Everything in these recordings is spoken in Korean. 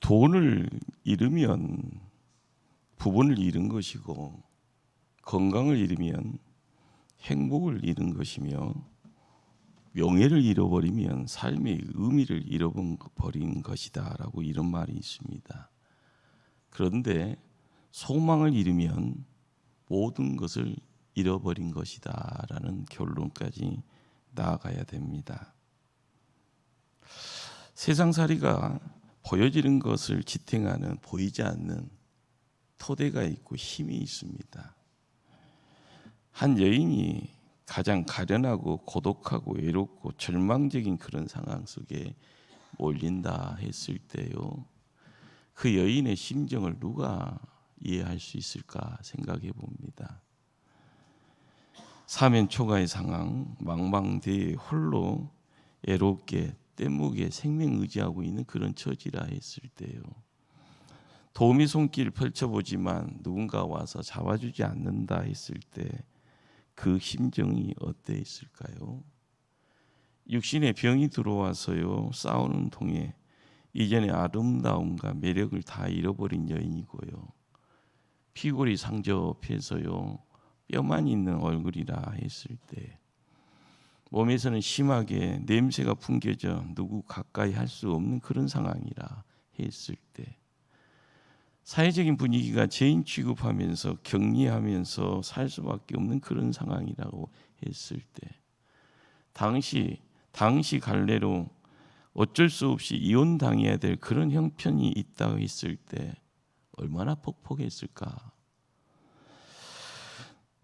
돈을 잃으면 부분을 잃은 것이고, 건강을 잃으면 행복을 잃은 것이며, 명예를 잃어버리면 삶의 의미를 잃어버린 것이다라고 이런 말이 있습니다. 그런데 소망을 잃으면 모든 것을 잃어버린 것이다라는 결론까지 나아가야 됩니다. 세상살이가 보여지는 것을 지탱하는 보이지 않는 토대가 있고 힘이 있습니다. 한 여인이 가장 가련하고 고독하고 외롭고 절망적인 그런 상황 속에 몰린다 했을 때요, 그 여인의 심정을 누가 이해할 수 있을까 생각해 봅니다. 사면초가의 상황, 망망대해 홀로 애롭게 뗏목에 생명 의지하고 있는 그런 처지라 했을 때요, 도움의 손길을 펼쳐보지만 누군가 와서 잡아주지 않는다 했을 때 그 심정이 어땠을까요? 육신의 병이 들어와서요, 싸우는 통에 이전의 아름다움과 매력을 다 잃어버린 여인이고요, 피골이 상접해서요, 뼈만 있는 얼굴이라 했을 때, 몸에서는 심하게 냄새가 풍겨져 누구 가까이 할 수 없는 그런 상황이라 했을 때, 사회적인 분위기가 죄인 취급하면서 격리하면서 살 수밖에 없는 그런 상황이라고 했을 때, 당시 갈래로 어쩔 수 없이 이혼당해야 될 그런 형편이 있다고 했을 때 얼마나 폭폭했을까.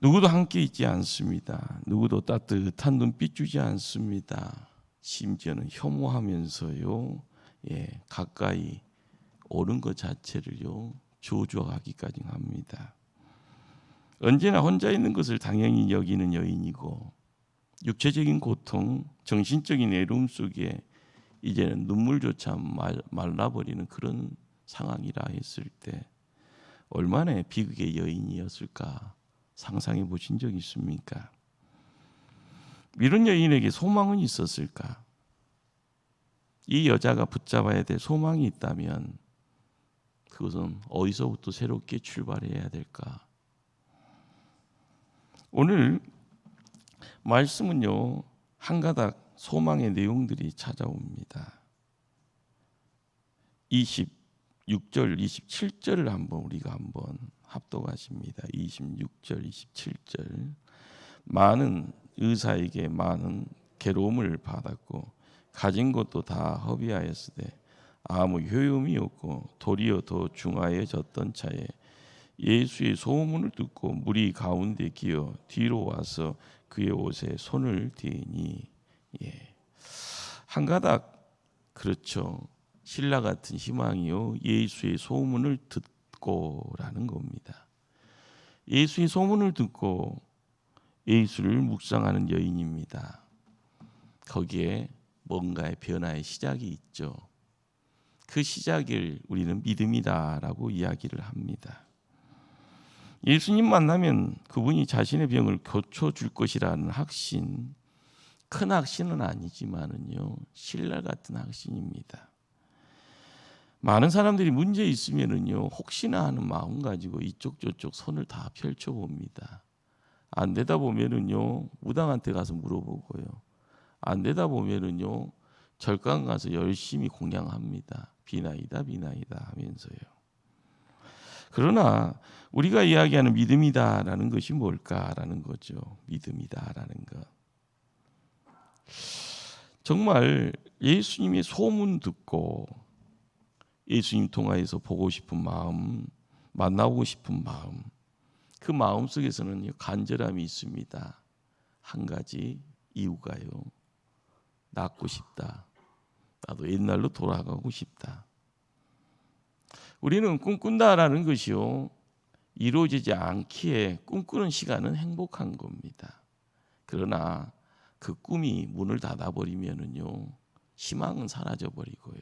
누구도 함께 있지 않습니다. 누구도 따뜻한 눈빛 주지 않습니다. 심지어는 혐오하면서요, 가까이 오는 것 자체를요, 저주하기까지 합니다. 언제나 혼자 있는 것을 당연히 여기는 여인이고, 육체적인 고통, 정신적인 애로움 속에 이제는 눈물조차 말라버리는 그런 상황이라 했을 때 얼마나 비극의 여인이었을까 상상해 보신 적 있습니까? 이런 여인에게 소망은 있었을까? 이 여자가 붙잡아야 될 소망이 있다면 그것은 어디서부터 새롭게 출발해야 될까? 오늘 말씀은요, 한 가닥 소망의 내용들이 찾아옵니다. 26절, 27절을 우리가 한번 합독하십니다. 26절, 27절. 많은 의사에게 많은 괴로움을 받았고 가진 것도 다 허비하였으되 아무 효용이 없고 도리어 더 중하여졌던 차에 예수의 소문을 듣고 무리 가운데 기어 뒤로 와서 그의 옷에 손을 대니, 한 가닥, 그렇죠, 신라 같은 희망이요, 예수의 소문을 듣고라는 겁니다. 예수의 소문을 듣고 예수를 묵상하는 여인입니다. 거기에 뭔가의 변화의 시작이 있죠. 그 시작을 우리는 믿음이다라고 이야기를 합니다. 예수님 만나면 그분이 자신의 병을 고쳐줄 것이라는 확신, 큰 확신은 아니지만은요, 신라 같은 확신입니다. 많은 사람들이 문제 있으면은요, 혹시나 하는 마음 가지고 이쪽 저쪽 손을 다 펼쳐봅니다. 안 되다 보면은요, 무당한테 가서 물어보고요, 안 되다 보면은요, 절간 가서 열심히 공양합니다. 비나이다 하면서요. 그러나 우리가 이야기하는 믿음이다라는 것이 뭘까라는 거죠. 믿음이다라는 것. 정말 예수님의 소문 듣고 예수님 통하여서 보고 싶은 마음, 만나고 싶은 마음, 그 마음 속에서는 간절함이 있습니다. 한 가지 이유가요, 낫고 싶다. 나도 옛날로 돌아가고 싶다. 우리는 꿈꾼다라는 것이요, 이루어지지 않기에 꿈꾸는 시간은 행복한 겁니다. 그러나 그 꿈이 문을 닫아버리면은요, 희망은 사라져버리고요,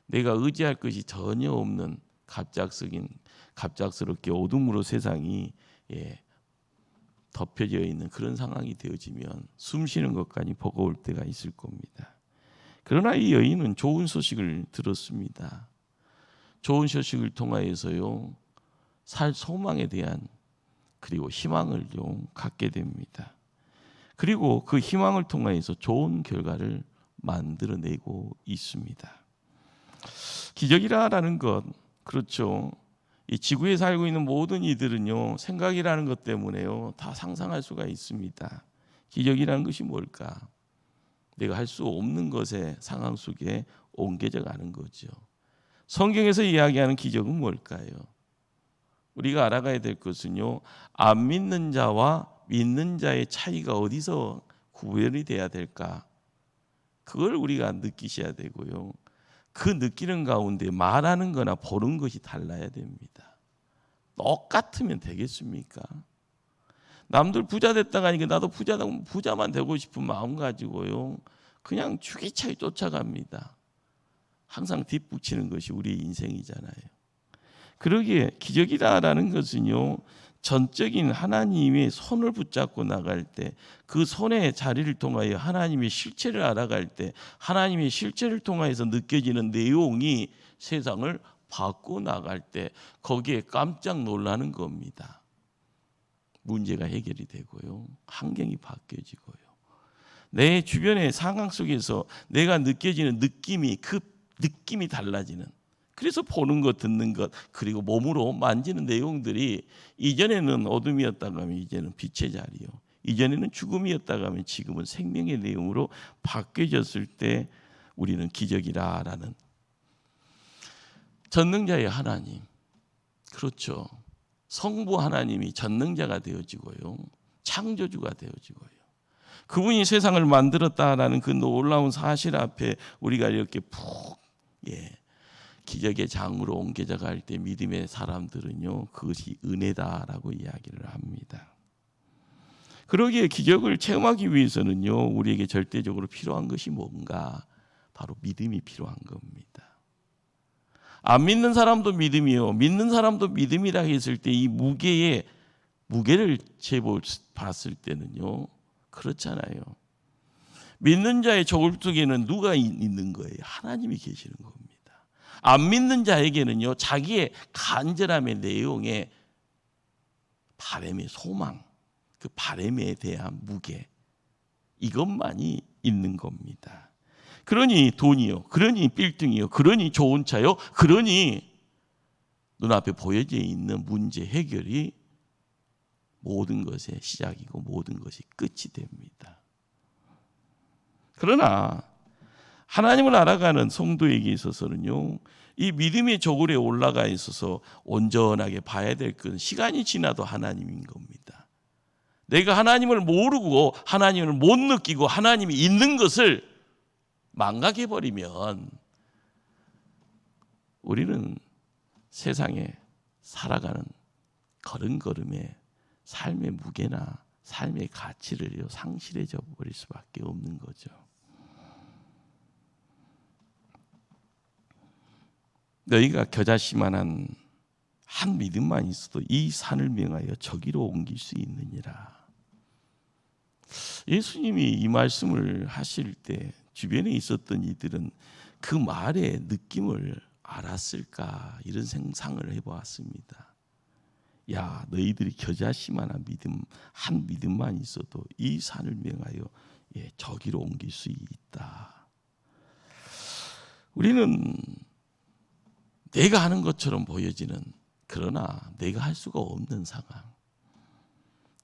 내가 의지할 것이 전혀 없는 갑작스럽게 어둠으로 세상이 덮여져 있는 그런 상황이 되어지면 숨 쉬는 것까지 버거울 때가 있을 겁니다. 그러나 이 여인은 좋은 소식을 들었습니다. 좋은 소식을 통하여서요 살 소망에 대한 그리고 희망을 갖게 됩니다. 그리고 그 희망을 통하여서 좋은 결과를 만들어내고 있습니다. 기적이라는 것, 그렇죠. 이 지구에 살고 있는 모든 이들은요 생각이라는 것 때문에요 다 상상할 수가 있습니다. 기적이라는 것이 뭘까? 내가 할 수 없는 것의 상황 속에 옮겨져 가는 거죠. 성경에서 이야기하는 기적은 뭘까요? 우리가 알아가야 될 것은요 안 믿는 자와 믿는 자의 차이가 어디서 구별이 돼야 될까? 그걸 우리가 느끼셔야 되고요. 그 느끼는 가운데 말하는 거나 보는 것이 달라야 됩니다. 똑같으면 되겠습니까? 남들 부자 됐다가 하니까 나도 부자만 되고 싶은 마음 가지고요 그냥 주기차게 쫓아갑니다. 항상 뒷북치는 것이 우리의 인생이잖아요. 그러기에 기적이다라는 것은요 전적인 하나님의 손을 붙잡고 나갈 때 그 손의 자리를 통하여 하나님의 실체를 알아갈 때 하나님의 실체를 통해서 느껴지는 내용이 세상을 바꿔 나갈 때 거기에 깜짝 놀라는 겁니다. 문제가 해결이 되고요 환경이 바뀌어지고요 내 주변의 상황 속에서 내가 느껴지는 느낌이 그 느낌이 달라지는, 그래서 보는 것 듣는 것 그리고 몸으로 만지는 내용들이 이전에는 어둠이었다가 하면 이제는 빛의 자리요 이전에는 죽음이었다가 하면 지금은 생명의 내용으로 바뀌어졌을 때 우리는 기적이라라는 전능자의 하나님, 그렇죠. 성부 하나님이 전능자가 되어지고요 창조주가 되어지고요 그분이 세상을 만들었다라는 그 놀라운 사실 앞에 우리가 이렇게 기적의 장으로 옮겨져 갈 때 믿음의 사람들은요 그것이 은혜다라고 이야기를 합니다. 그러기에 기적을 체험하기 위해서는요 우리에게 절대적으로 필요한 것이 뭔가? 바로 믿음이 필요한 겁니다. 안 믿는 사람도 믿음이요 믿는 사람도 믿음이라 했을 때 이 무게를 재봤을 때는요 그렇잖아요. 믿는 자의 저울뚝에는 누가 있는 거예요? 하나님이 계시는 겁니다. 안 믿는 자에게는요 자기의 간절함의 내용에 바람의 소망, 그 바람에 대한 무게, 이것만이 있는 겁니다. 그러니 돈이요, 그러니 빌딩이요, 그러니 좋은 차요, 그러니 눈앞에 보여져 있는 문제 해결이 모든 것의 시작이고 모든 것이 끝이 됩니다. 그러나 하나님을 알아가는 성도에게 있어서는요 이 믿음의 저울에 올라가 있어서 온전하게 봐야 될 건 시간이 지나도 하나님인 겁니다. 내가 하나님을 모르고 하나님을 못 느끼고 하나님이 있는 것을 망각해버리면 우리는 세상에 살아가는 걸음걸음에 삶의 무게나 삶의 가치를 상실해져 버릴 수밖에 없는 거죠. 너희가 겨자씨만한 한 믿음만 있어도 이 산을 명하여 저기로 옮길 수 있느니라. 예수님이 이 말씀을 하실 때 주변에 있었던 이들은 그 말의 느낌을 알았을까 이런 생각을 해보았습니다. 야, 너희들이 겨자씨만한 믿음, 한 믿음만 있어도 이 산을 명하여 저기로 옮길 수 있다. 우리는 내가 하는 것처럼 보여지는, 그러나 내가 할 수가 없는 상황,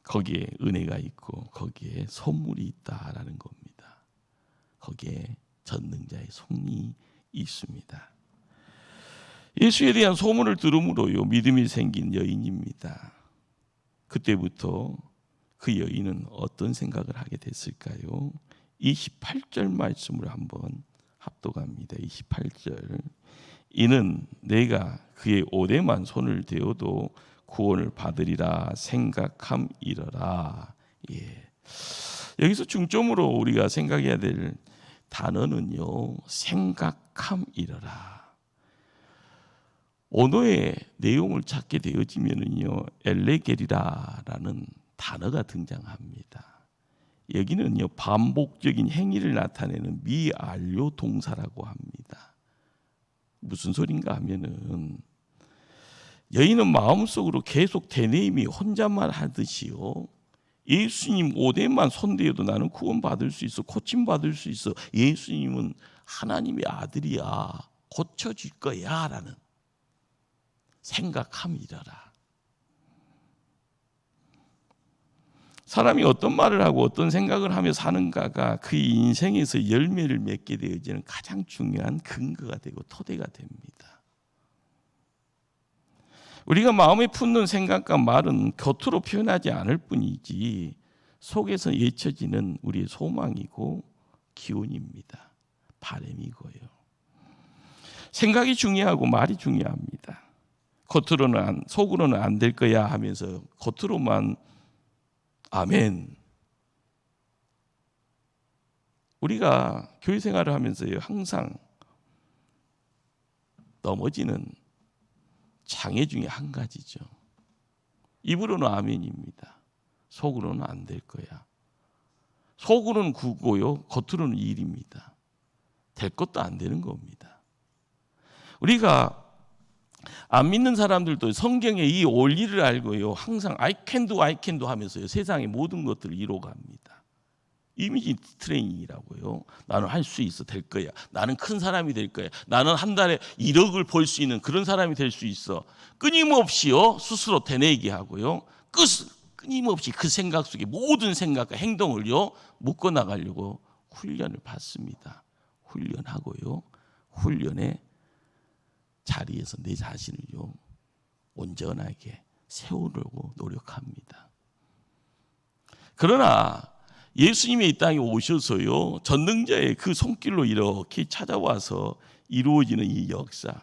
거기에 은혜가 있고 거기에 선물이 있다라는 겁니다. 거기에 전능자의 손이 있습니다. 예수에 대한 소문을 들음으로요 믿음이 생긴 여인입니다. 그때부터 그 여인은 어떤 생각을 하게 됐을까요? 28절 말씀을 한번 합독합니다. 28절. 이는 내가 그의 옷에만 손을 대어도 구원을 받으리라 생각함이러라. 여기서 중점으로 우리가 생각해야 될 단어는요 생각함이러라. 언어의 내용을 찾게 되어지면은요 엘레겔이라는 단어가 등장합니다. 여기는요 반복적인 행위를 나타내는 미완료 동사라고 합니다. 무슨 소린가 하면은 여인은 마음속으로 계속 되뇌임이 혼자만 하듯이요. 예수님 오대만 손대어도 나는 구원받을 수 있어. 고침받을 수 있어. 예수님은 하나님의 아들이야. 고쳐질 거야 라는 생각함이라라. 사람이 어떤 말을 하고 어떤 생각을 하며 사는가가 그 인생에서 열매를 맺게 되어지는 가장 중요한 근거가 되고 토대가 됩니다. 우리가 마음에 품는 생각과 말은 겉으로 표현하지 않을 뿐이지 속에서 예쳐지는 우리의 소망이고 기운입니다. 바람이고요. 생각이 중요하고 말이 중요합니다. 겉으로는 속으로는 안 될 거야 하면서 겉으로만 아멘. 우리가 교회 생활을 하면서요 항상 넘어지는 장애 중에 한 가지죠. 입으로는 아멘입니다. 속으로는 안 될 거야. 속으로는 구고요, 겉으로는 일입니다. 될 것도 안 되는 겁니다. 우리가 안 믿는 사람들도 성경의 이 원리를 알고요, 항상 I can do 하면서요 세상의 모든 것들을 이뤄갑니다. 이미지 트레이닝이라고요. 나는 할 수 있어, 될 거야. 나는 큰 사람이 될 거야. 나는 한 달에 1억을 벌 수 있는 그런 사람이 될 수 있어. 끊임없이요 스스로 되뇌게 하고요. 끊임없이 그 생각 속에 모든 생각과 행동을요 묶어 나가려고 훈련을 받습니다. 훈련하고요. 훈련의 자리에서 내 자신을요 온전하게 세우려고 노력합니다. 그러나 예수님이 이 땅에 오셔서요 전능자의 그 손길로 이렇게 찾아와서 이루어지는 이 역사,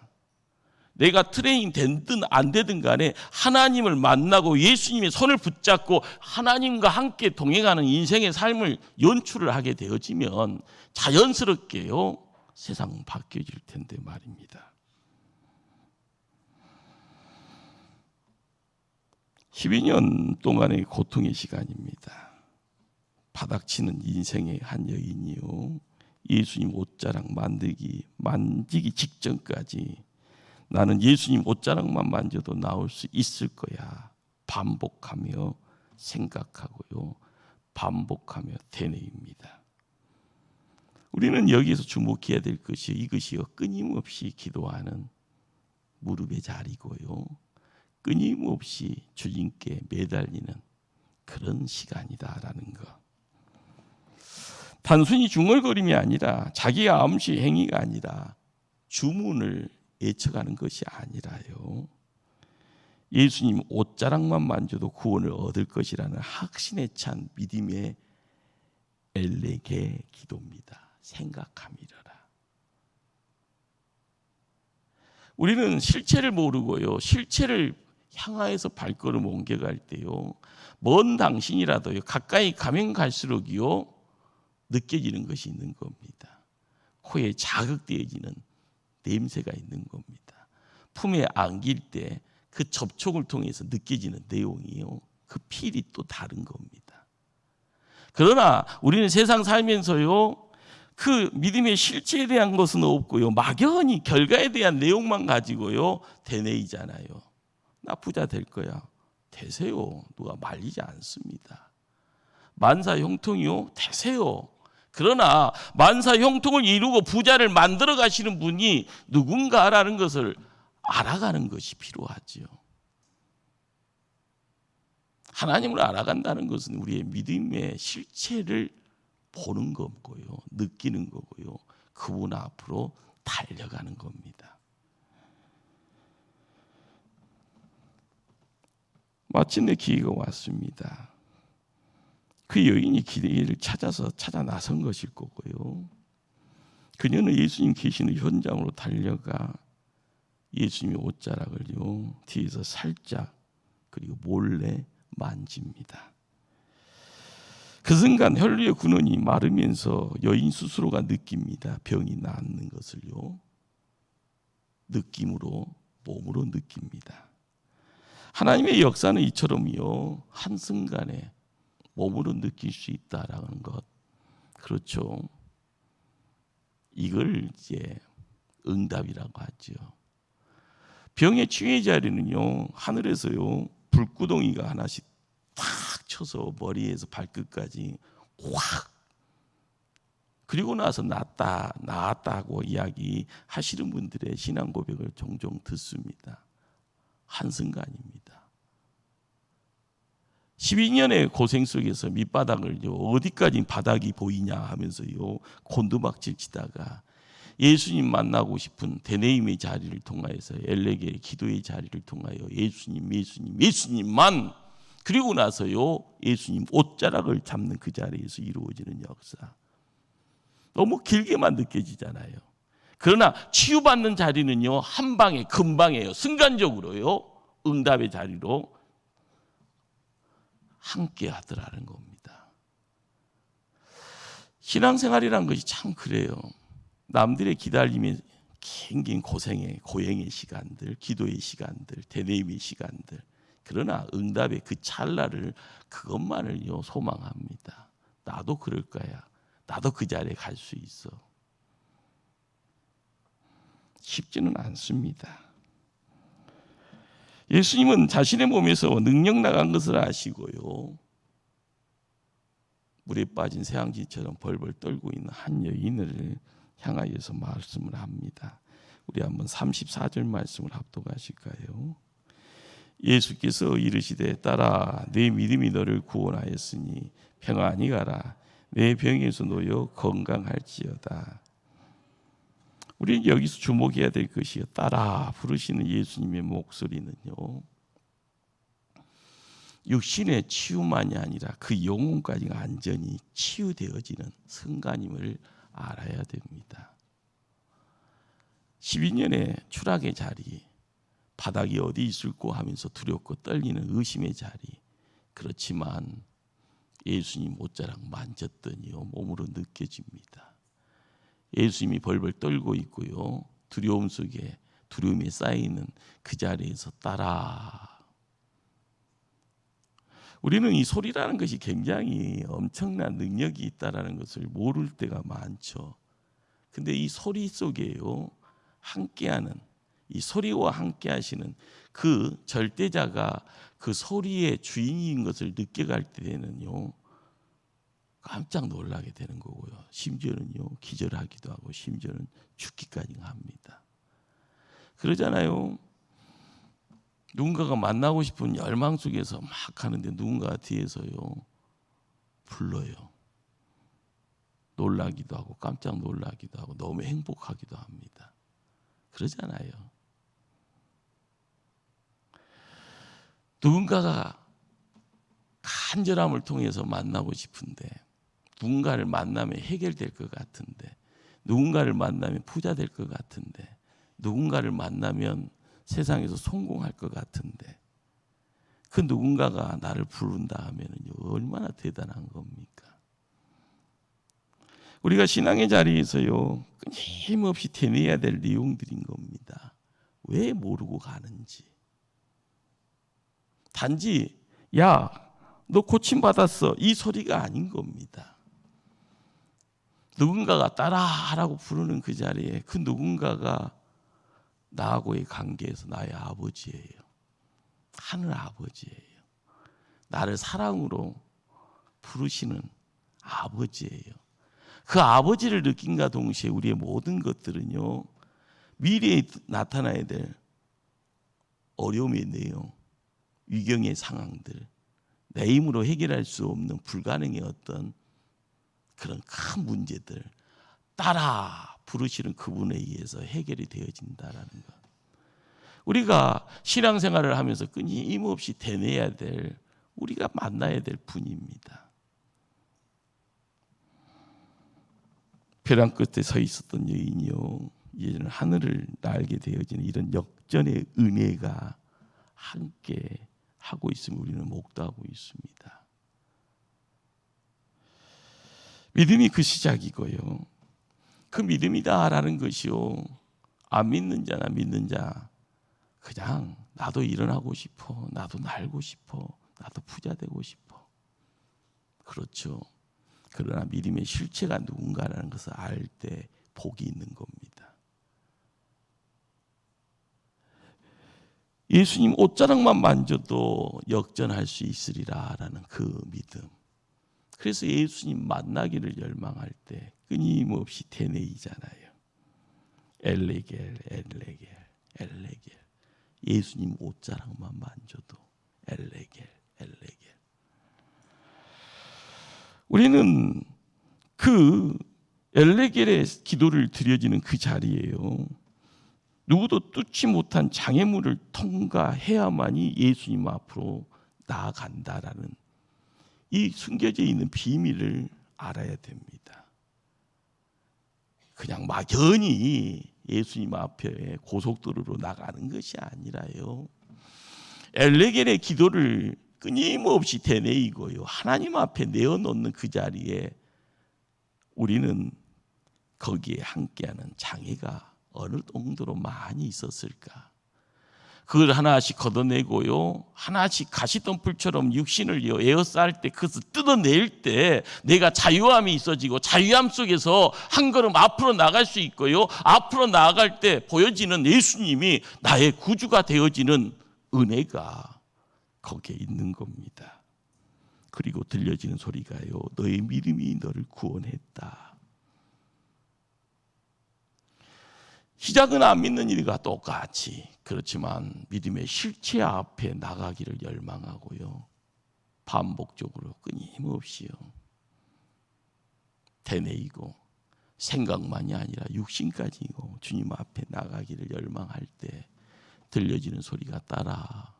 내가 트레이닝 되든 안 되든 간에 하나님을 만나고 예수님의 손을 붙잡고 하나님과 함께 동행하는 인생의 삶을 연출을 하게 되어지면 자연스럽게요 세상은 바뀌어질 텐데 말입니다. 12년 동안의 고통의 시간입니다. 바닥치는 인생의 한 여인이요 예수님 옷자락 만지기 직전까지 나는 예수님 옷자락만 만져도 나올 수 있을 거야 반복하며 생각하고요 반복하며 되뇌입니다. 우리는 여기서 주목해야 될 것이 이것이요 끊임없이 기도하는 무릎의 자리고요 끊임없이 주님께 매달리는 그런 시간이다라는 것. 단순히 중얼거림이 아니라 자기의 암시 행위가 아니라 주문을 외쳐가는 것이 아니라요. 예수님 옷자락만 만져도 구원을 얻을 것이라는 확신에 찬 믿음의 엘레게 기도입니다. 생각함이라. 우리는 실체를 모르고요. 실체를 향하여서 발걸음 옮겨갈 때요. 먼 당신이라도요. 가까이 가면 갈수록요. 느껴지는 것이 있는 겁니다. 코에 자극되어지는 냄새가 있는 겁니다. 품에 안길 때 그 접촉을 통해서 느껴지는 내용이요. 그 필이 또 다른 겁니다. 그러나 우리는 세상 살면서요. 그 믿음의 실체에 대한 것은 없고요. 막연히 결과에 대한 내용만 가지고요. 되뇌이잖아요. 나 부자 될 거야. 되세요. 누가 말리지 않습니다. 만사 형통이요. 되세요. 그러나 만사 형통을 이루고 부자를 만들어 가시는 분이 누군가라는 것을 알아가는 것이 필요하지요. 하나님을 알아간다는 것은 우리의 믿음의 실체를 보는 거고요. 느끼는 거고요. 그분 앞으로 달려가는 겁니다. 마침내 기회가 왔습니다. 그 여인이 기회를 찾아 나선 것일 거고요. 그녀는 예수님 계시는 현장으로 달려가 예수님의 옷자락을요 뒤에서 살짝 그리고 몰래 만집니다. 그 순간 혈류의 근원이 마르면서 여인 스스로가 느낍니다. 병이 낫는 것을요 느낌으로 몸으로 느낍니다. 하나님의 역사는 이처럼요 한순간에 몸으로 느낄 수 있다라는 것, 그렇죠. 이걸 이제 응답이라고 하죠. 병에 치유의 자리는요, 하늘에서요 불구덩이가 하나씩 탁 쳐서 머리에서 발끝까지 확, 그리고 나서 나았다고 이야기하시는 분들의 신앙 고백을 종종 듣습니다. 한순간입니다. 12년의 고생 속에서 밑바닥을 어디까지 바닥이 보이냐 하면서요 곤두박질 치다가 예수님 만나고 싶은 데네임의 자리를 통하여서 엘레게의 기도의 자리를 통하여 예수님만, 그리고 나서요 예수님 옷자락을 잡는 그 자리에서 이루어지는 역사. 너무 길게만 느껴지잖아요. 그러나 치유받는 자리는요 한 방에 금방이에요. 순간적으로요 응답의 자리로 함께 하더라는 겁니다. 신앙생활이란 것이 참 그래요. 남들의 기다림에 긴 고행의 시간들, 기도의 시간들, 대내임의 시간들, 그러나 응답의 그 찰나를, 그것만을요 소망합니다. 나도 그럴 거야. 나도 그 자리에 갈 수 있어. 쉽지는 않습니다. 예수님은 자신의 몸에서 능력 나간 것을 아시고요, 물에 빠진 새앙쥐처럼 벌벌 떨고 있는 한 여인을 향하여서 말씀을 합니다. 우리 한번 34절 말씀을 합독하실까요? 예수께서 이르시되 딸아 내 믿음이 너를 구원하였으니 평안히 가라. 내 병에서 놓여 건강할지어다. 우리는 여기서 주목해야 될 것이요, 딸아 부르시는 예수님의 목소리는요 육신의 치유만이 아니라 그 영혼까지가 완전히 치유되어지는 순간임을 알아야 됩니다. 12년의 추락의 자리, 바닥이 어디 있을까 하면서 두렵고 떨리는 의심의 자리, 그렇지만 예수님 옷자락 만졌더니요 몸으로 느껴집니다. 예수님이 벌벌 떨고 있고요, 두려움 속에 두려움에 쌓이는 그 자리에서 따라. 우리는 이 소리라는 것이 굉장히 엄청난 능력이 있다는 것을 모를 때가 많죠. 근데 이 소리 속에요 함께하는, 이 소리와 함께하시는 그 절대자가 그 소리의 주인인 것을 느껴갈 때는요 깜짝 놀라게 되는 거고요, 심지어는요 기절하기도 하고 심지어는 죽기까지 합니다. 그러잖아요. 누군가가 만나고 싶은 열망 속에서 막 하는데 누군가 뒤에서요 불러요. 놀라기도 하고 깜짝 놀라기도 하고 너무 행복하기도 합니다. 그러잖아요. 누군가가 간절함을 통해서 만나고 싶은데, 누군가를 만나면 해결될 것 같은데, 누군가를 만나면 부자 될 것 같은데, 누군가를 만나면 세상에서 성공할 것 같은데, 그 누군가가 나를 부른다 하면은요 얼마나 대단한 겁니까? 우리가 신앙의 자리에서요 끊임없이 되뇌어야 될 내용들인 겁니다. 왜 모르고 가는지. 단지 야, 너 고침받았어, 이 소리가 아닌 겁니다. 누군가가 따라하라고 부르는 그 자리에 그 누군가가 나하고의 관계에서 나의 아버지예요. 하늘 아버지예요. 나를 사랑으로 부르시는 아버지예요. 그 아버지를 느낀과 동시에 우리의 모든 것들은요 미래에 나타나야 될 어려움의 내용, 위경의 상황들, 내 힘으로 해결할 수 없는 불가능의 어떤 그런 큰 문제들 따라 부르시는 그분에 의해서 해결이 되어진다라는 것. 우리가 신앙생활을 하면서 끊임없이 되뇌어야 될, 우리가 만나야 될 분입니다. 벼랑 끝에 서 있었던 여인이요 이제는 하늘을 날게 되어지는 이런 역전의 은혜가 함께 하고 있음을 우리는 목도하고 있습니다. 믿음이 그 시작이고요, 그 믿음이다라는 것이요 안 믿는 자나 믿는 자, 그냥 나도 일어나고 싶어, 나도 날고 싶어, 나도 부자 되고 싶어. 그렇죠. 그러나 믿음의 실체가 누군가라는 것을 알 때 복이 있는 겁니다. 예수님 옷자락만 만져도 역전할 수 있으리라라는 그 믿음. 그래서 예수님 만나기를 열망할 때 끊임없이 되뇌이잖아요. 엘레겔, 엘레겔, 엘레겔. 예수님 옷자락만 만져도 엘레겔, 엘레겔. 우리는 그 엘레겔의 기도를 드려지는 그 자리예요. 누구도 뚫지 못한 장애물을 통과해야만이 예수님 앞으로 나아간다라는 이 숨겨져 있는 비밀을 알아야 됩니다. 그냥 막연히 예수님 앞에 고속도로로 나가는 것이 아니라요. 엘레겔의 기도를 끊임없이 되뇌이고요. 하나님 앞에 내어놓는 그 자리에 우리는 거기에 함께하는 장애가 어느 정도로 많이 있었을까? 그걸 하나씩 걷어내고요. 하나씩 가시덤불처럼 육신을 에워쌀 때 그것을 뜯어낼 때 내가 자유함이 있어지고 자유함 속에서 한 걸음 앞으로 나갈 수 있고요. 앞으로 나아갈 때 보여지는 예수님이 나의 구주가 되어지는 은혜가 거기에 있는 겁니다. 그리고 들려지는 소리가요. 너의 믿음이 너를 구원했다. 시작은 안 믿는 일과 똑같이 그렇지만 믿음의 실체 앞에 나가기를 열망하고요. 반복적으로 끊임없이요. 되뇌이고 생각만이 아니라 육신까지고 주님 앞에 나가기를 열망할 때 들려지는 소리가 따라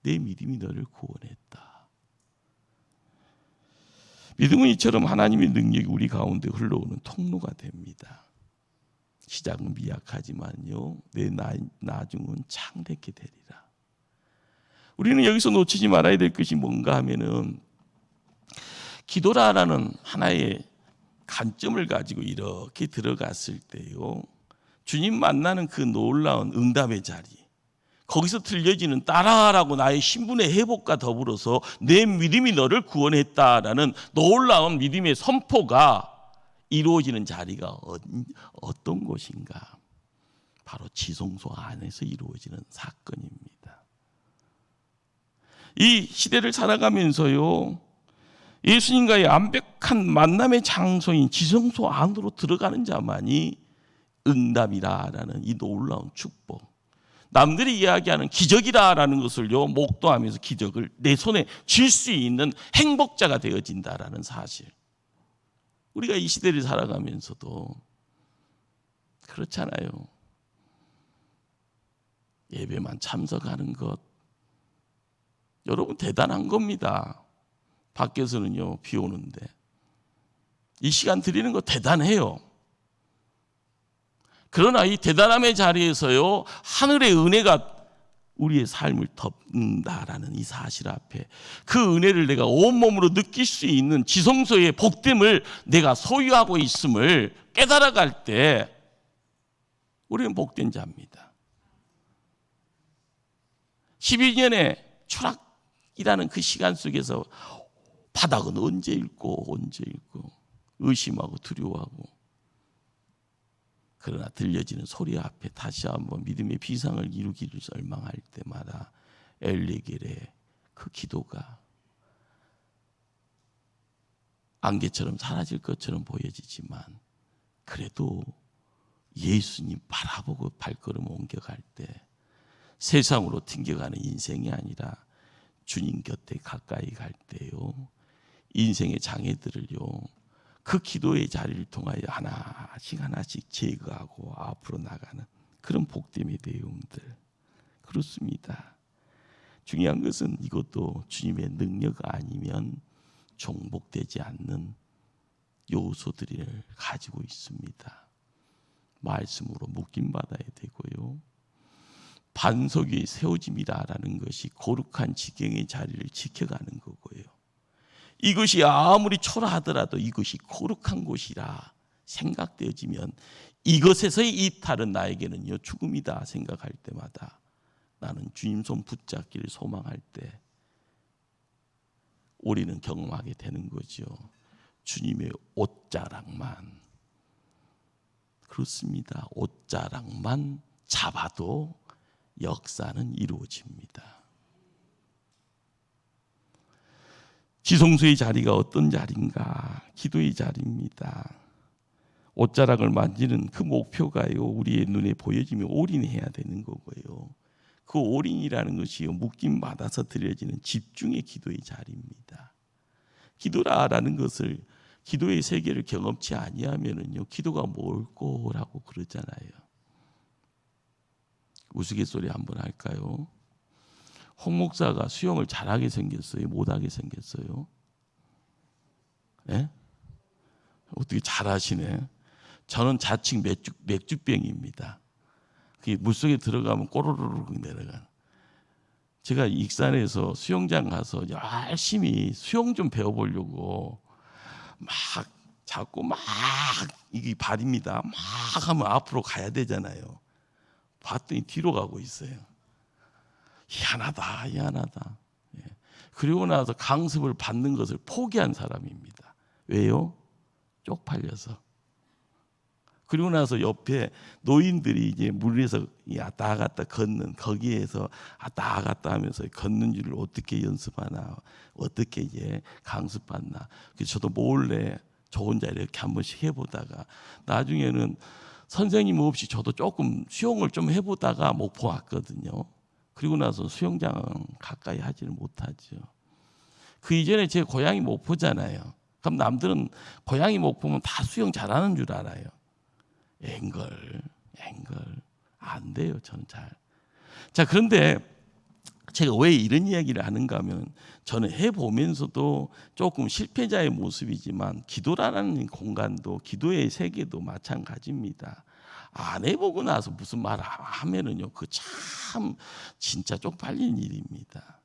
내 믿음이 너를 구원했다. 믿음은 이처럼 하나님의 능력이 우리 가운데 흘러오는 통로가 됩니다. 시작은 미약하지만요, 내 나중은 창대케 되리라. 우리는 여기서 놓치지 말아야 될 것이 뭔가 하면은 기도라는 하나의 관점을 가지고 이렇게 들어갔을 때요, 주님 만나는 그 놀라운 응답의 자리, 거기서 들려지는 따라하라고 나의 신분의 회복과 더불어서 내 믿음이 너를 구원했다라는 놀라운 믿음의 선포가 이루어지는 자리가 어떤 곳인가? 바로 지성소 안에서 이루어지는 사건입니다. 이 시대를 살아가면서요, 예수님과의 완벽한 만남의 장소인 지성소 안으로 들어가는 자만이 응답이라는 이 놀라운 축복, 남들이 이야기하는 기적이라는 것을요 목도하면서 기적을 내 손에 쥘 수 있는 행복자가 되어진다라는 사실, 우리가 이 시대를 살아가면서도 그렇잖아요. 예배만 참석하는 것, 여러분 대단한 겁니다. 밖에서는요 비 오는데 이 시간 드리는 거 대단해요. 그러나 이 대단함의 자리에서요 하늘의 은혜가 우리의 삶을 덮는다라는 이 사실 앞에 그 은혜를 내가 온몸으로 느낄 수 있는 지성소의 복됨을 내가 소유하고 있음을 깨달아갈 때 우리는 복된 자입니다. 12년의 추락이라는 그 시간 속에서 바닥은 언제 읽고 의심하고 두려워하고, 그러나 들려지는 소리 앞에 다시 한번 믿음의 비상을 이루기를 절망할 때마다 엘레겔의 그 기도가 안개처럼 사라질 것처럼 보여지지만 그래도 예수님 바라보고 발걸음 옮겨갈 때 세상으로 튕겨가는 인생이 아니라 주님 곁에 가까이 갈 때요, 인생의 장애들을요 그 기도의 자리를 통하여 하나씩 제거하고 앞으로 나가는 그런 복됨의 내용들, 그렇습니다. 중요한 것은 이것도 주님의 능력 아니면 종복되지 않는 요소들을 가지고 있습니다. 말씀으로 묶임받아야 되고요, 반석 위에 세워짐이라는 것이 거룩한 지경의 자리를 지켜가는 거고요, 이것이 아무리 초라하더라도 이것이 거룩한 곳이라 생각되어지면 이것에서의 이탈은 나에게는요 죽음이다 생각할 때마다 나는 주님 손 붙잡기를 소망할 때 우리는 경험하게 되는 거죠. 주님의 옷자락만, 그렇습니다. 옷자락만 잡아도 역사는 이루어집니다. 지성소의 자리가 어떤 자리인가? 기도의 자리입니다. 옷자락을 만지는 그 목표가요, 우리의 눈에 보여지면 올인해야 되는 거고요. 그 올인이라는 것이 묶임 받아서 드려지는 집중의 기도의 자리입니다. 기도라는 것을, 기도의 세계를 경험치 아니하면은요, 기도가 뭘꼬라고 그러잖아요. 우스갯소리 한번 할까요? 홍 목사가 수영을 잘하게 생겼어요? 못하게 생겼어요? 네? 어떻게 잘하시네. 저는 자칭 맥주병입니다. 그게 물속에 들어가면 꼬르르르 내려가는. 제가 익산에서 수영장 가서 열심히 수영 좀 배워보려고 막 자꾸 막 이게 발입니다. 막 하면 앞으로 가야 되잖아요. 봤더니 뒤로 가고 있어요. 희한하다. 그리고 나서 강습을 받는 것을 포기한 사람입니다. 왜요? 쪽팔려서. 그리고 나서 옆에 노인들이 이제 물에서 왔다 갔다 걷는, 거기에서 왔다 갔다 하면서 걷는 줄을 어떻게 연습하나, 어떻게 이제 강습받나. 그래서 저도 몰래 저 혼자 이렇게 한 번씩 해보다가 나중에는 선생님 없이 저도 조금 수영을 좀 해보다가 목포 왔거든요. 그리고 나서 수영장 가까이 하지를 못하죠. 그 이전에 제 고향이 목포잖아요. 그럼 남들은 고향이 목포면 다 수영 잘하는 줄 알아요. 앵걸 안 돼요. 저는 잘. 자, 그런데 제가 왜 이런 이야기를 하는가 하면, 저는 해보면서도 조금 실패자의 모습이지만 기도라는 공간도, 기도의 세계도 마찬가지입니다. 안 해보고 나서 무슨 말 하면은요, 그 참 진짜 쪽팔린 일입니다.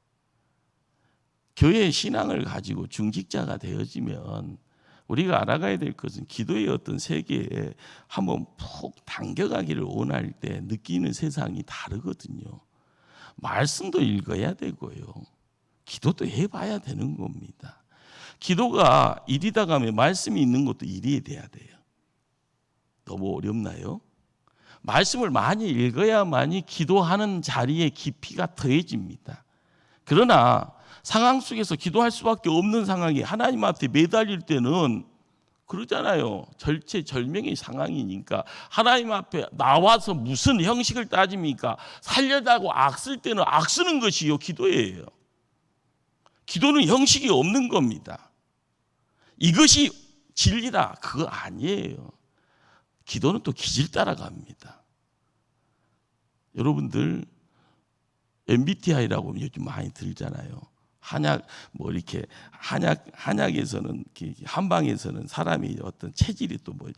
교회의 신앙을 가지고 중직자가 되어지면 우리가 알아가야 될 것은 기도의 어떤 세계에 한번 푹 당겨가기를 원할 때 느끼는 세상이 다르거든요. 말씀도 읽어야 되고요. 기도도 해봐야 되는 겁니다. 기도가 일이다 가면 말씀이 있는 것도 일이 돼야 돼요. 너무 어렵나요? 말씀을 많이 읽어야만이 기도하는 자리의 깊이가 더해집니다. 그러나 상황 속에서 기도할 수밖에 없는 상황이 하나님 앞에 매달릴 때는 그러잖아요. 절체절명의 상황이니까 하나님 앞에 나와서 무슨 형식을 따집니까? 살려다고 악 쓸 때는 악 쓰는 것이요, 기도예요. 기도는 형식이 없는 겁니다. 이것이 진리다, 그거 아니에요. 기도는 또 기질 따라갑니다. 여러분들 MBTI라고 요즘 많이 들잖아요. 한약에서는, 한방에서는 사람이 어떤 체질이 또 뭐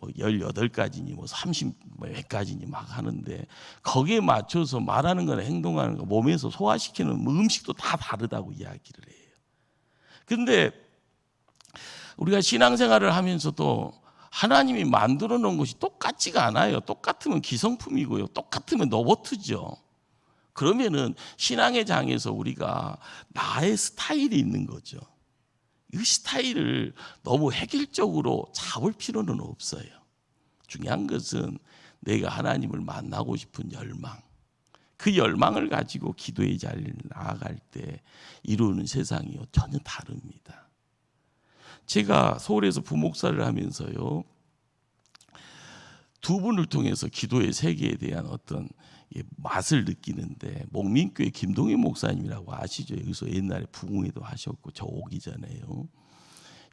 18가지니 뭐 30 몇 가지니 막 하는데, 거기에 맞춰서 말하는 거나 행동하는 거, 몸에서 소화시키는 음식도 다 다르다고 이야기를 해요. 그런데 우리가 신앙생활을 하면서도 하나님이 만들어 놓은 것이 똑같지가 않아요. 똑같으면 기성품이고요. 똑같으면 로봇이죠. 그러면은 신앙의 장에서 우리가 나의 스타일이 있는 거죠. 이 스타일을 너무 획일적으로 잡을 필요는 없어요. 중요한 것은 내가 하나님을 만나고 싶은 열망, 그 열망을 가지고 기도의 자리를 나아갈 때 이루는 세상이 전혀 다릅니다. 제가 서울에서 부목사를 하면서요, 두 분을 통해서 기도의 세계에 대한 어떤 맛을 느끼는데, 목민교회 김동희 목사님이라고 아시죠? 여기서 옛날에 부흥회도 하셨고 저 오기 전에요.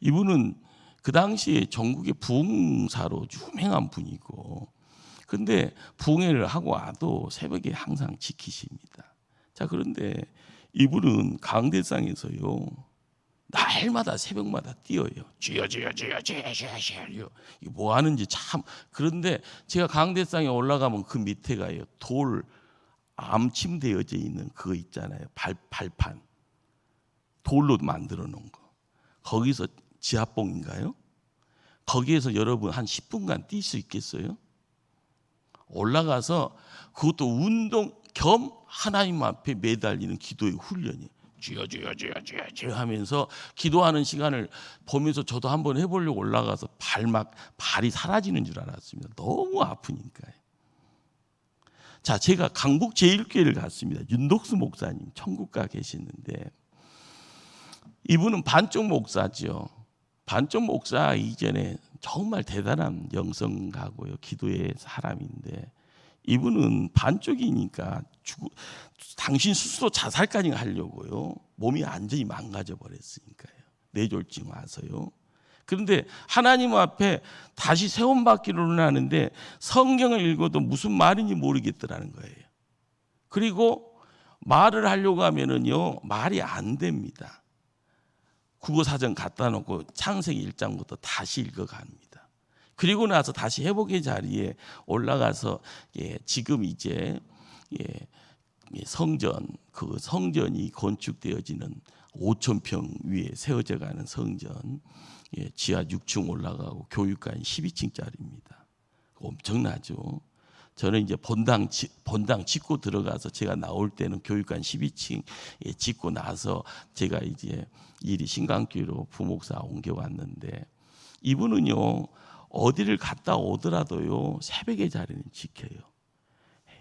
이분은 그 당시에 전국의 부흥사로 유명한 분이고, 근데 부흥회를 하고 와도 새벽에 항상 지키십니다. 자, 그런데 이분은 강대상에서요, 날마다 새벽마다 뛰어요. 주여. 이게 뭐 하는지 참. 그런데 제가 강대상에 올라가면 그 밑에가요, 돌 암침되어져 있는 그거 있잖아요. 발판. 돌로 만들어 놓은 거. 거기서 지하봉인가요? 거기에서 여러분 한 10분간 뛸 수 있겠어요? 올라가서 그것도 운동 겸 하나님 앞에 매달리는 기도의 훈련이에요. 주여 하면서 기도하는 시간을 보면서 저도 한번 해보려고 올라가서 발이 사라지는 줄 알았습니다. 너무 아프니까요. 자, 제가 강북 제1교회를 갔습니다. 윤덕수 목사님 천국 가 계시는데 이분은 반쪽 목사죠. 반쪽 목사 이전에 정말 대단한 영성가고요, 기도의 사람인데 이분은 반쪽이니까 당신 스스로 자살까지 하려고요. 몸이 완전히 망가져 버렸으니까요. 뇌졸중 와서요. 그런데 하나님 앞에 다시 세움받기로는 하는데 성경을 읽어도 무슨 말인지 모르겠더라는 거예요. 그리고 말을 하려고 하면은요, 말이 안 됩니다. 국어사전 갖다 놓고 창세기 1장부터 다시 읽어갑니다. 그리고 나서 다시 회복의 자리에 올라가서 지금 이제 성전, 그 성전이 건축되어지는 5,000평 위에 세워져 가는 성전, 지하 6층 올라가고 교육관 12층짜리입니다. 엄청나죠. 저는 이제 본당 짓고 들어가서 제가 나올 때는 교육관 12층 짓고 나서 제가 이제 일이 신강교회로 부목사 옮겨왔는데 이분은요, 어디를 갔다 오더라도요, 새벽의 자리는 지켜요.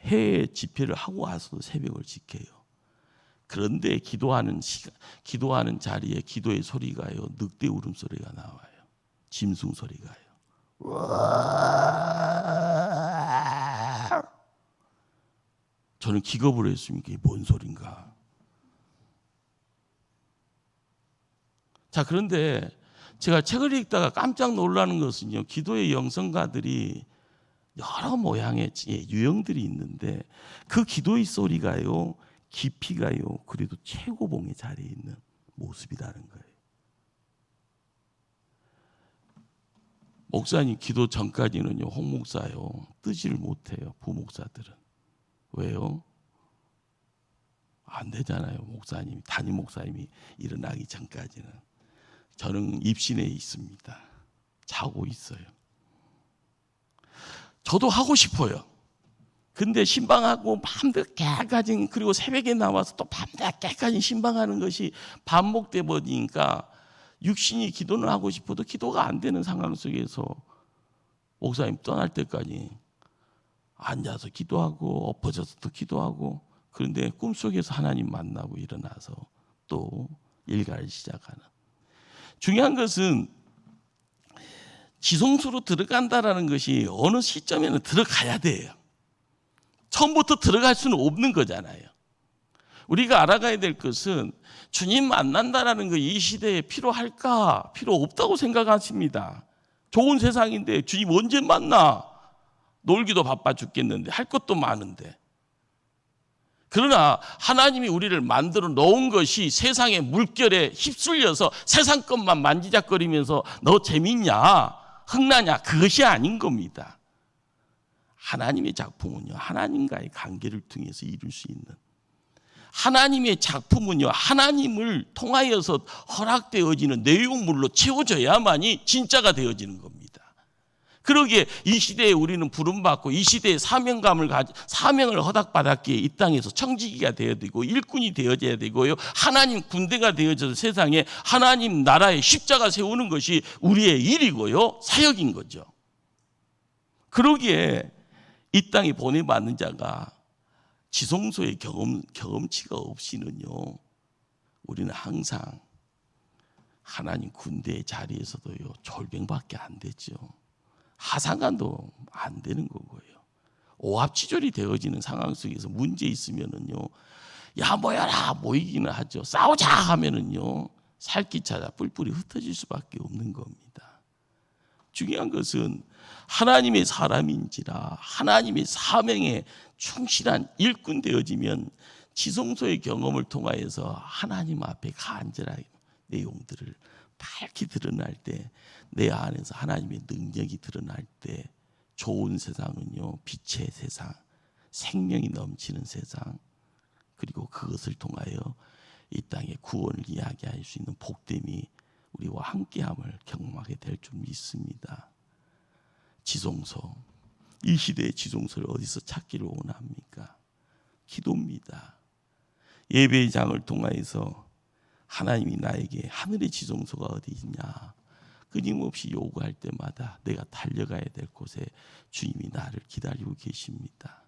해외 집회를 하고 와서도 새벽을 지켜요. 그런데 기도하는 자리에 기도의 소리가요, 늑대 울음소리가 나와요. 짐승 소리가요. 저는 기겁을 했습니다. 이게 뭔 소린가. 자, 그런데 제가 책을 읽다가 깜짝 놀라는 것은요, 기도의 영성가들이 여러 모양의 유형들이 있는데 그 기도의 소리가요, 깊이가요, 그래도 최고봉의 자리에 있는 모습이라는 거예요. 목사님 기도 전까지는요, 홍 목사요, 뜨지를 못해요. 부목사들은. 왜요? 안 되잖아요. 목사님, 담임 목사님이 일어나기 전까지는. 저는 입신에 있습니다. 자고 있어요. 저도 하고 싶어요. 근데 신방하고 밤늦게까지, 그리고 새벽에 나와서 또 밤늦게까지 신방하는 것이 반복돼 버리니까 육신이 기도는 하고 싶어도 기도가 안 되는 상황 속에서 목사님 떠날 때까지 앉아서 기도하고 엎어져서 또 기도하고, 그런데 꿈속에서 하나님 만나고 일어나서 또 일과를 시작하는. 중요한 것은 지성소로 들어간다라는 것이 어느 시점에는 들어가야 돼요. 처음부터 들어갈 수는 없는 거잖아요. 우리가 알아가야 될 것은 주님 만난다라는 거 이 시대에 필요할까? 필요 없다고 생각하십니다. 좋은 세상인데 주님 언제 만나? 놀기도 바빠 죽겠는데, 할 것도 많은데. 그러나 하나님이 우리를 만들어 놓은 것이 세상의 물결에 휩쓸려서 세상 것만 만지작거리면서 너 재밌냐? 흥나냐? 그것이 아닌 겁니다. 하나님의 작품은요, 하나님과의 관계를 통해서 이룰 수 있는, 하나님의 작품은요, 하나님을 통하여서 허락되어지는 내용물로 채워져야만이 진짜가 되어지는 겁니다. 그러기에 이 시대에 우리는 부름받고 이 시대에 사명을 허락받았기에 이 땅에서 청지기가 되어야 되고 일꾼이 되어져야 되고요, 하나님 군대가 되어져서 세상에 하나님 나라의 십자가 세우는 것이 우리의 일이고요, 사역인 거죠. 그러기에 이 땅에 보내받는 자가 지성소의 경험치가 없이는요, 우리는 항상 하나님 군대의 자리에서도요, 졸병밖에 안 되죠. 하상관도 안 되는 거고요. 오합지졸이 되어지는 상황 속에서 문제 있으면은요, 야 모여라, 모이기는 하죠. 싸우자 하면은요, 살기차자 뿔뿔이 흩어질 수밖에 없는 겁니다. 중요한 것은 하나님의 사람인지라 하나님의 사명에 충실한 일꾼 되어지면 지성소의 경험을 통하여서 하나님 앞에 간절하게 내용들을 밝히 드러날 때, 내 안에서 하나님의 능력이 드러날 때, 좋은 세상은요, 빛의 세상, 생명이 넘치는 세상, 그리고 그것을 통하여 이 땅의 구원을 이야기할 수 있는 복됨이 우리와 함께함을 경험하게 될 줄 믿습니다. 지성소, 이 시대의 지성소를 어디서 찾기를 원합니까? 기도입니다. 예배의 장을 통하여서 하나님이 나에게 하늘의 지성소가 어디 있냐, 끊임없이 요구할 때마다 내가 달려가야 될 곳에 주님이 나를 기다리고 계십니다.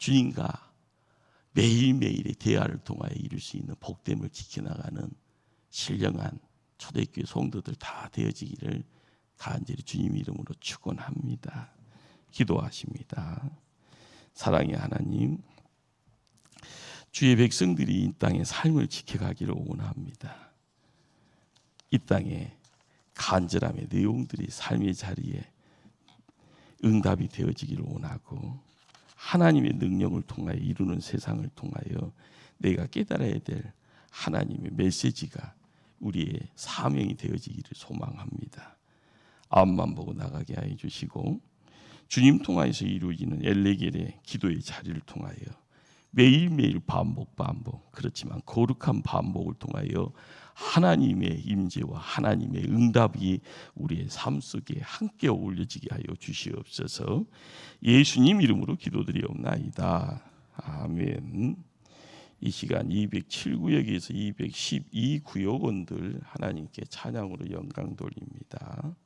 주님과 매일매일의 대화를 통하여 이룰 수 있는 복됨을 지켜나가는 신령한 초대교회 성도들 다 되어지기를 간절히 주님 이름으로 축원합니다. 기도하십니다. 사랑의 하나님, 주의 백성들이 이 땅의 삶을 지켜가기를 원합니다. 이 땅의 간절함의 내용들이 삶의 자리에 응답이 되어지기를 원하고, 하나님의 능력을 통하여 이루는 세상을 통하여 내가 깨달아야 될 하나님의 메시지가 우리의 사명이 되어지기를 소망합니다. 앞만 보고 나가게 하여 주시고, 주님 통하여서 이루어지는 엘레겔의 기도의 자리를 통하여 매일매일 반복 그렇지만 거룩한 반복을 통하여 하나님의 임재와 하나님의 응답이 우리의 삶 속에 함께 어울려지게 하여 주시옵소서. 예수님 이름으로 기도드리옵나이다. 아멘. 이 시간 207구역에서 212구역원들 하나님께 찬양으로 영광 돌립니다.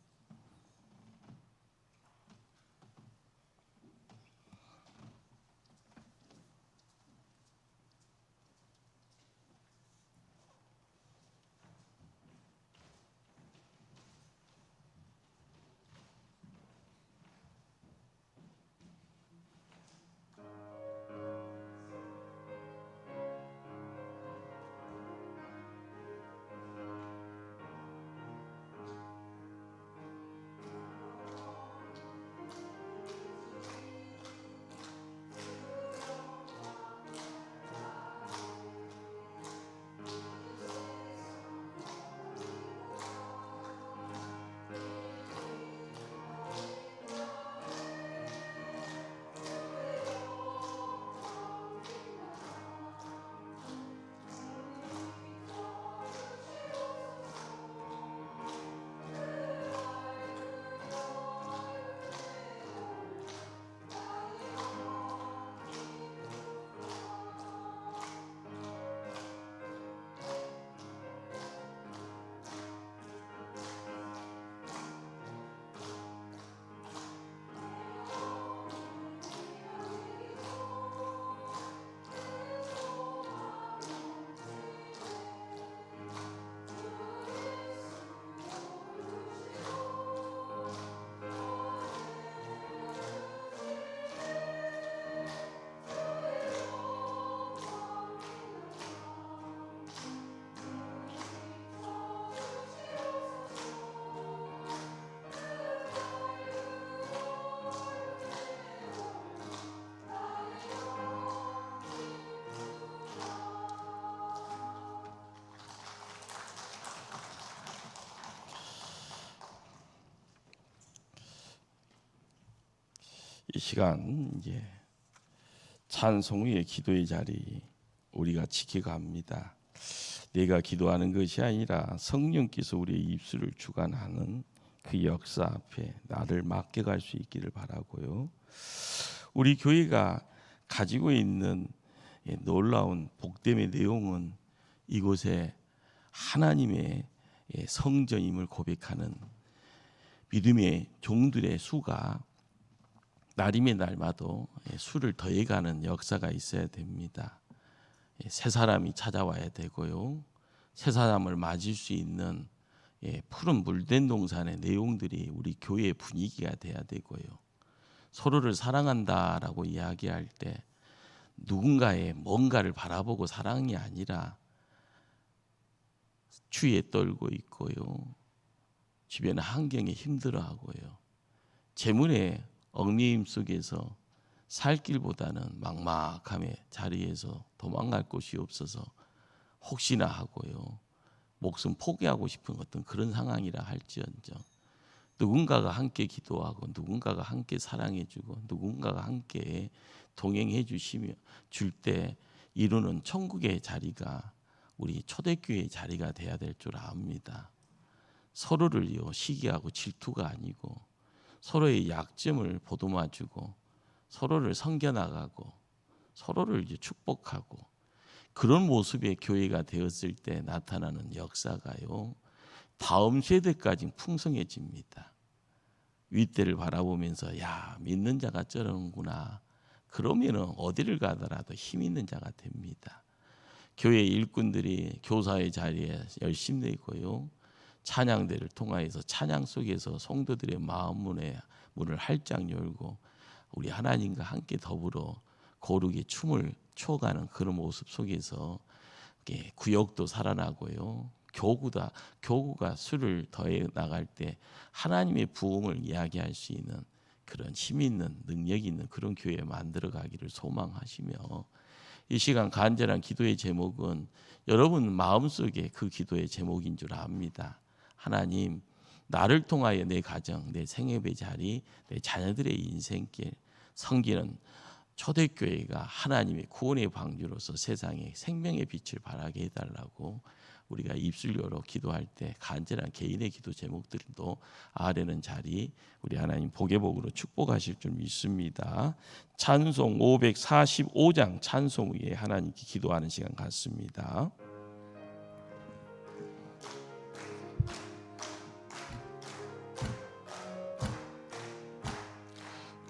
이 시간 이제 찬송 후의 기도의 자리 우리가 지켜갑니다. 내가 기도하는 것이 아니라 성령께서 우리의 입술을 주관하는 그 역사 앞에 나를 맡겨갈 수 있기를 바라고요. 우리 교회가 가지고 있는 놀라운 복됨의 내용은 이곳에 하나님의 성전임을 고백하는 믿음의 종들의 수가 날임의 날마다 수를 더해가는 역사가 있어야 됩니다. 새 사람이 찾아와야 되고요. 새 사람을 맞을 수 있는 푸른 물된 동산의 내용들이 우리 교회의 분위기가 돼야 되고요. 서로를 사랑한다라고 이야기할 때 누군가의 뭔가를 바라보고 사랑이 아니라 추위에 떨고 있고요. 주변 환경에 힘들어하고요. 재물의 얽매임 속에서 살 길보다는 막막함의 자리에서 도망갈 곳이 없어서 혹시나 하고요. 목숨 포기하고 싶은 어떤 그런 상황이라 할지언정 누군가가 함께 기도하고 누군가가 함께 사랑해주고 누군가가 함께 동행해 주시며 줄 때 이루는 천국의 자리가 우리 초대교회의 자리가 돼야 될 줄 압니다. 서로를요 시기하고 질투가 아니고 서로의 약점을 보듬어주고 서로를 섬겨나가고 서로를 이제 축복하고 그런 모습의 교회가 되었을 때 나타나는 역사가요 다음 세대까지 풍성해집니다. 윗대를 바라보면서 야 믿는 자가 저러는구나 그러면은 어디를 가더라도 힘 있는 자가 됩니다. 교회 일꾼들이 교사의 자리에 열심히 되고요. 찬양대를 통하여서 찬양 속에서 성도들의 문을 활짝 열고 우리 하나님과 함께 더불어 거룩의 춤을 춰가는 그런 모습 속에서 구역도 살아나고요. 교구가 수를 더해 나갈 때 하나님의 부흥을 이야기할 수 있는 그런 힘 있는 능력 있는 그런 교회 만들어 가기를 소망하시며, 이 시간 간절한 기도의 제목은 여러분 마음속에 그 기도의 제목인 줄 압니다. 하나님, 나를 통하여 내 가정, 내 생애의 자리, 내 자녀들의 인생길 섬기는 초대교회가 하나님의 구원의 방주로서 세상에 생명의 빛을 발하게 해달라고 우리가 입술 열어 기도할 때 간절한 개인의 기도 제목들도 아뢰는 자리 우리 하나님 복의 복으로 축복하실 줄 믿습니다. 찬송 545장 찬송 위에 하나님께 기도하는 시간 갖습니다.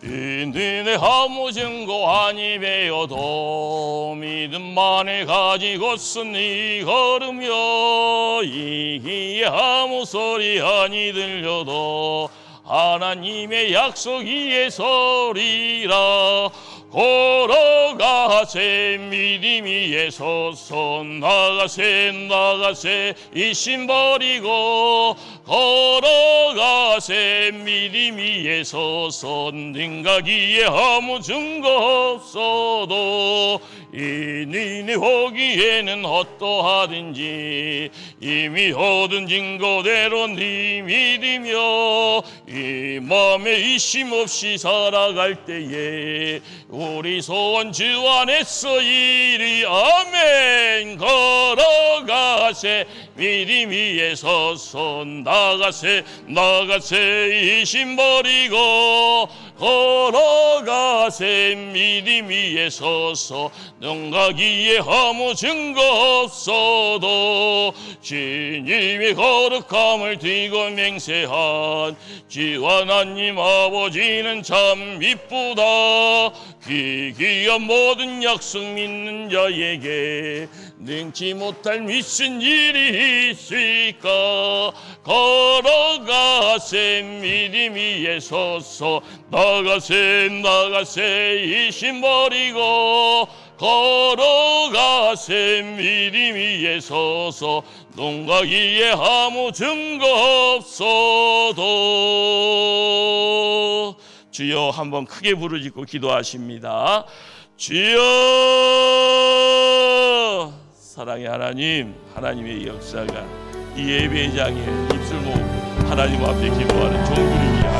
인들의 아무 증거 아니 배워도 믿음만을 가지고서 네 걸으며 이기에 아무 소리 아니 들려도 하나님의 약속 위에 서리라. 걸어가세 믿음 위에 서서 나가세 이심 버리고 걸어가세 믿음 위에 서서 능가기에 아무 증거 없어도 이니네 보기에는 어떠하든지 이미 얻은 증거대로 네 믿으며 이 마음에 의심 없이 살아갈 때에 우리 소원 주 안에서 이리 아멘. 걸어가세 믿음 위에 서서 나가세 의심 버리고 걸어가세 믿음 위에 서서 능가기에 아무 증거 없어도 주님의 거룩함을 뒤고 맹세한 주 하나님 아버지는 참 이쁘다. 귀한 모든 약속 믿는 자에게 능치 못할 미친 일이 있을까. 걸어가세 믿음 위에 서서 나가세 이심 버리고 걸어가세 믿음 위에 서서 농가기에 아무 증거 없어도. 주여 한번 크게 부르짖고 기도하십니다. 주여. 사랑의 하나님, 하나님의 역사가 이 예배장에 입술 모으고 하나님 앞에 기도하는 종들을 위하여